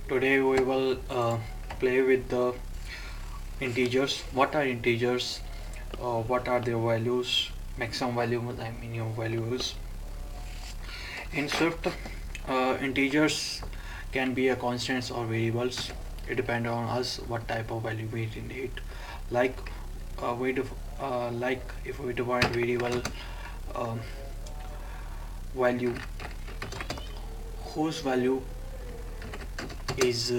Today we will play with the integers. What are integers? What are their values? Maximum value and minimum values. In Swift, integers can be a constants or variables. It depends on us what type of value we need. Like like if we define variable um, value whose value is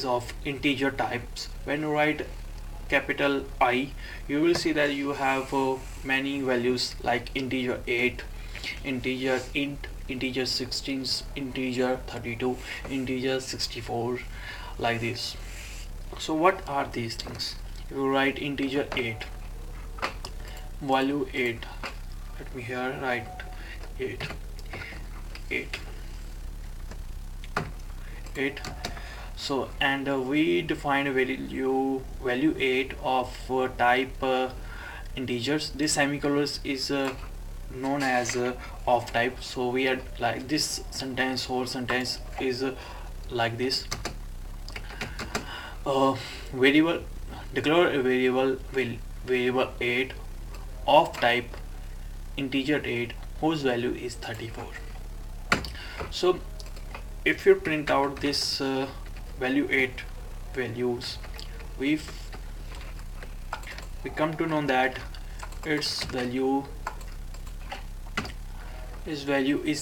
of integer types. When you write capital I, you will see that you have many values like integer 8, integer int, integer 16, integer 32, integer 64, like this. So what are these things? You write integer 8, value 8. Let me here write 8, 8, 8. So and we define a value 8 of type integers. This semicolons is known as of type. So we are like this sentence, whole sentence is like this. Variable declare a variable 8 of type integer 8 whose value is 34. So if you print out this value 8 values, we come to know that its value is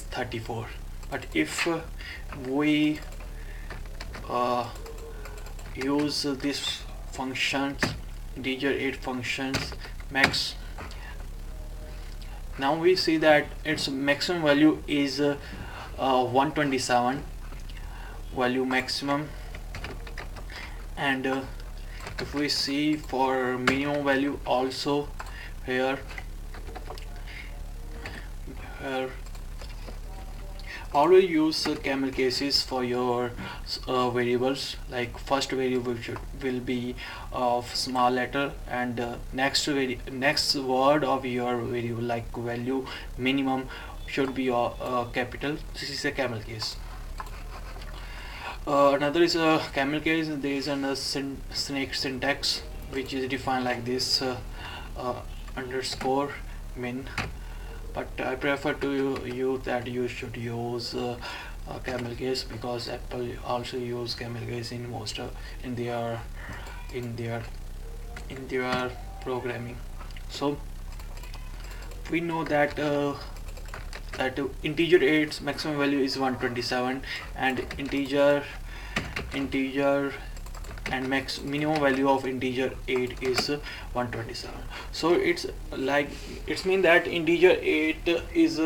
34. But if we use this functions, integer 8 functions max, now we see that its maximum value is 127 value maximum. And if we see for minimum value also, here always use camel cases for your variables. Like first variable will be of small letter, and next word of your variable like value minimum should be capital. This is a camel case. Another is a camel case. There is a snake syntax which is defined like this, underscore min. But I prefer to you that you should use camel case, because Apple also use camel case in most in their programming. So we know that integer 8's maximum value is 127, and integer and minimum value of integer 8 is 127. So it's mean that integer 8 is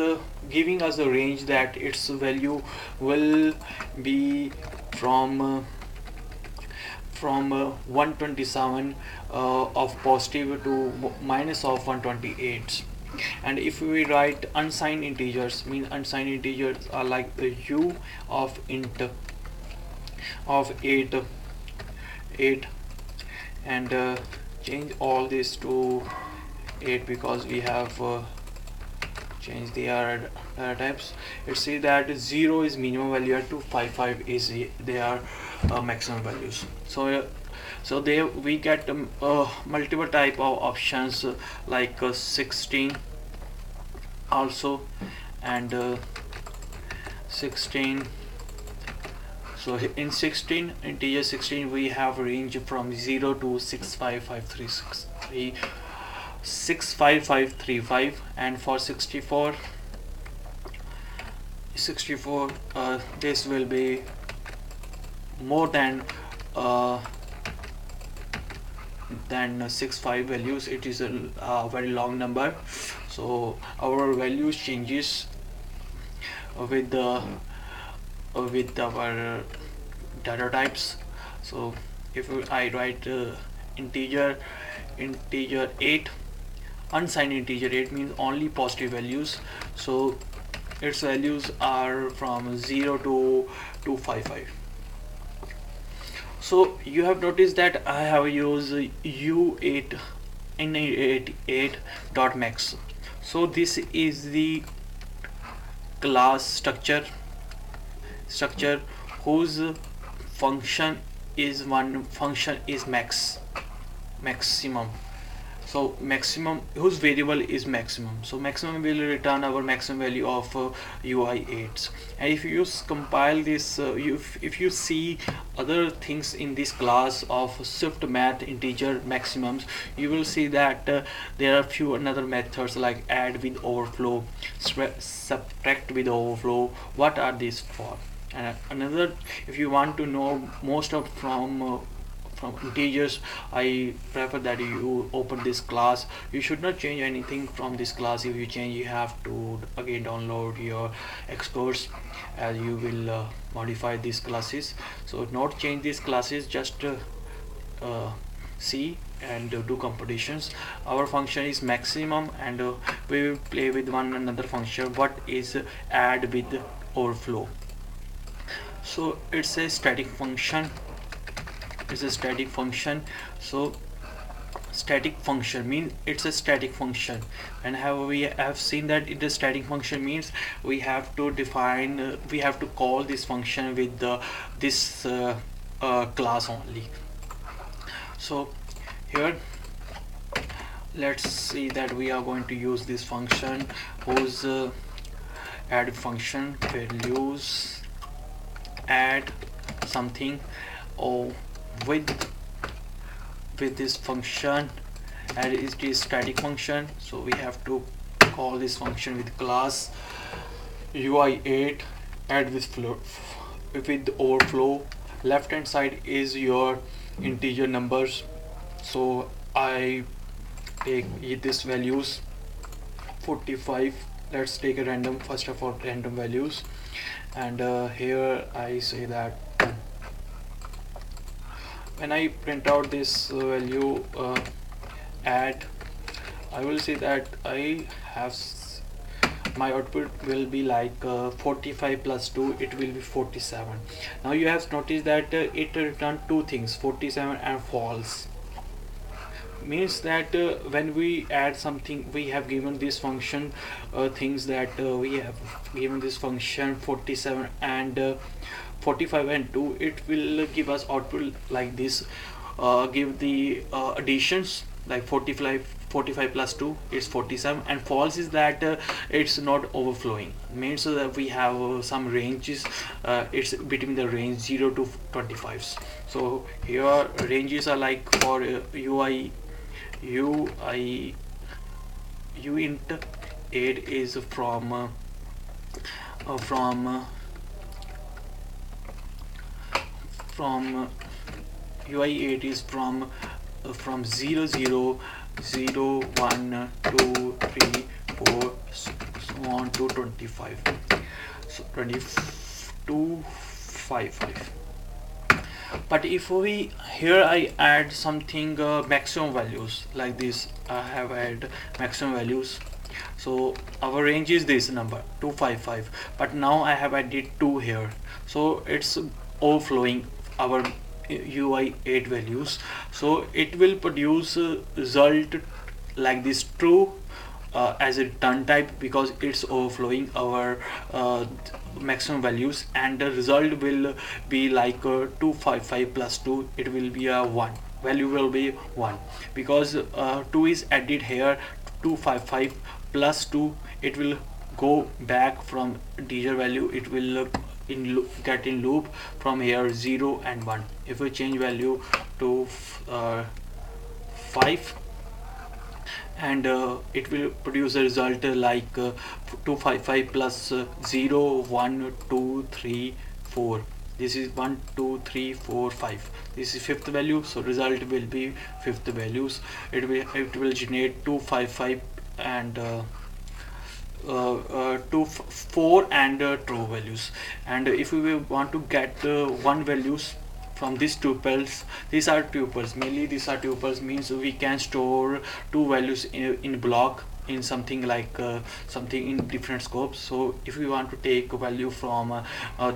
giving us a range that its value will be from 127 of positive to minus of 128. And if we write unsigned integers, unsigned integers are like the u of int of 8, and change all this to 8 because we have changed the error types. You see that 0 is minimum value and 255 is their maximum values. So there we get multiple type of options like 16 also, and 16. So in integer 16 we have range from 0 to 65535, and for 64 this will be more than 65 values. It is a very long number, so our values changes with our data types. So if I write integer 8, unsigned integer 8 means only positive values, so its values are from 0 to 255. So you have noticed that I have used u8 n8.max. So this is the class structure whose function is maximum. So maximum, whose variable is maximum, so maximum will return our maximum value of UI8. And if you compile this, if you see other things in this class of Swift math integer maximums, you will see that there are few another methods like add with overflow, subtract with overflow. What are these for? And another, if you want to know most of from integers, I prefer that you open this class. You should not change anything from this class. If you change, you have to again download your exports, as you will modify these classes. So not change these classes, just see and do computations. Our function is maximum, and we will play with one another function. What is add with overflow? So it's a static function. So static function means it's a static function. And how we have seen that it is static function means we have to define, we have to call this function with this class only. So here let's see that we are going to use this function whose add function values add something or with this function, and it is static function. So we have to call this function with class UI8 add with overflow. Left hand side is your integer numbers, so I take this values 45. Let's take a random, first of all random values, and here I say that when I print out this value add, I will see that I have my output will be like 45 plus 2, it will be 47. Now you have noticed that it returned two things, 47 and false. Means that when we add something, we have given this function things that we have given this function 47 and 45 and 2, it will give us output like this, give the additions like 45 plus 2 is 47, and false is that it's not overflowing. Means that we have some ranges, it's between the range 0 to 25s. So here ranges are like for Int Add is from UI8 is from 0 0 0 1 2 3 4 so on to 25, so 22 5 5. But if we here I add something maximum values like this, I have add maximum values. So our range is this number 255, but now I have added 2 here, so it's overflowing our UI8 values. So it will produce result like this true as a return type, because it's overflowing our maximum values, and the result will be like 255 plus 2, it will be a 1, value will be 1, because 2 is added here. 255 plus 2, it will go back from integer value, it will get in loop from here 0 and 1. If we change value to 5, and it will produce a result like 255 plus 0 1 2 3 4. This is 1 2 3 4 5. This is fifth value, so result will be fifth values. It will generate 255 and 2 4 and true values. And if we want to get one values from these tuples, these are tuples, mainly these are tuples, means we can store two values in block in something like something in different scopes. So if we want to take a value from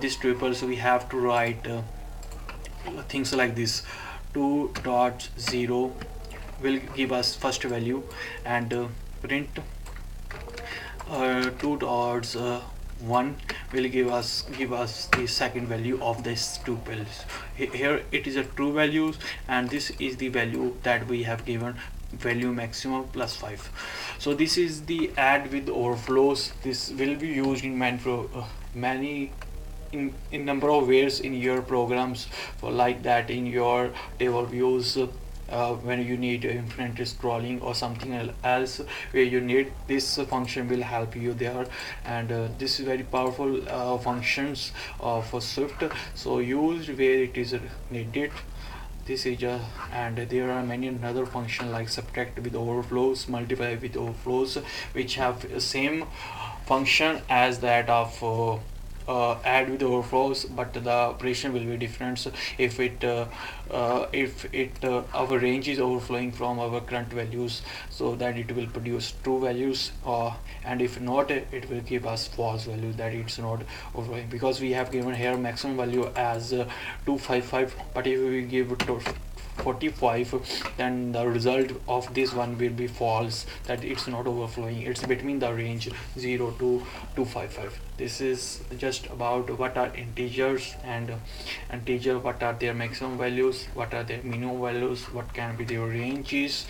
these tuples, we have to write things like this. 2.0 will give us first value, and print 2 dots 1 will give us the second value of this tuples. Here it is a true values, and this is the value that we have given, value maximum plus 5. So this is the add with overflows. This will be used in many in number of ways in your programs, for like that in your table views, when you need infinite scrolling or something else where you need this function will help you there. And this is very powerful functions for Swift, so used where it is needed. This is just, and there are many another function like subtract with overflows, multiply with overflows, which have same function as that of add with overflows, but the operation will be different. So if our range is overflowing from our current values, so that it will produce true values, and if not, it will give us false values, that it's not overflowing, because we have given here maximum value as 255, but if we give it to 45, then the result of this one will be false, that it's not overflowing, it's between the range 0 to 255. This is just about what are integers, and integer, what are their maximum values, what are their minimum values, what can be their ranges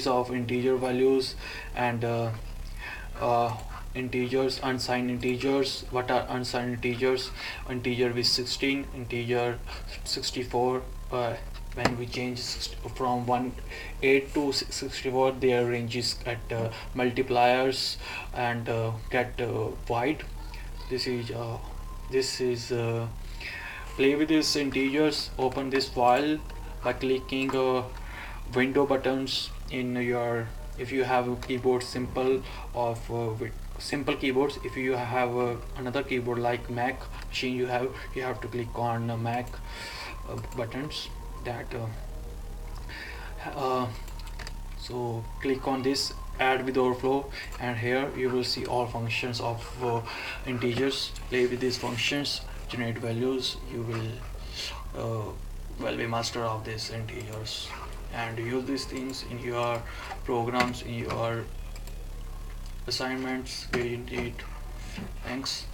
of integer values, and integers, unsigned integers, what are unsigned integers, integer with 16, integer 64. When we change from 8 to 64, their ranges get multipliers and get void. This is play with these integers. Open this file by clicking window buttons in your, if you have a keyboard simple of with simple keyboards. If you have another keyboard like Mac machine, you have to click on Mac buttons that so click on this add with overflow, and here you will see all functions of integers. Play with these functions, generate values. You will be master of these integers, and use these things in your programs, in your assignments where you need. Thanks.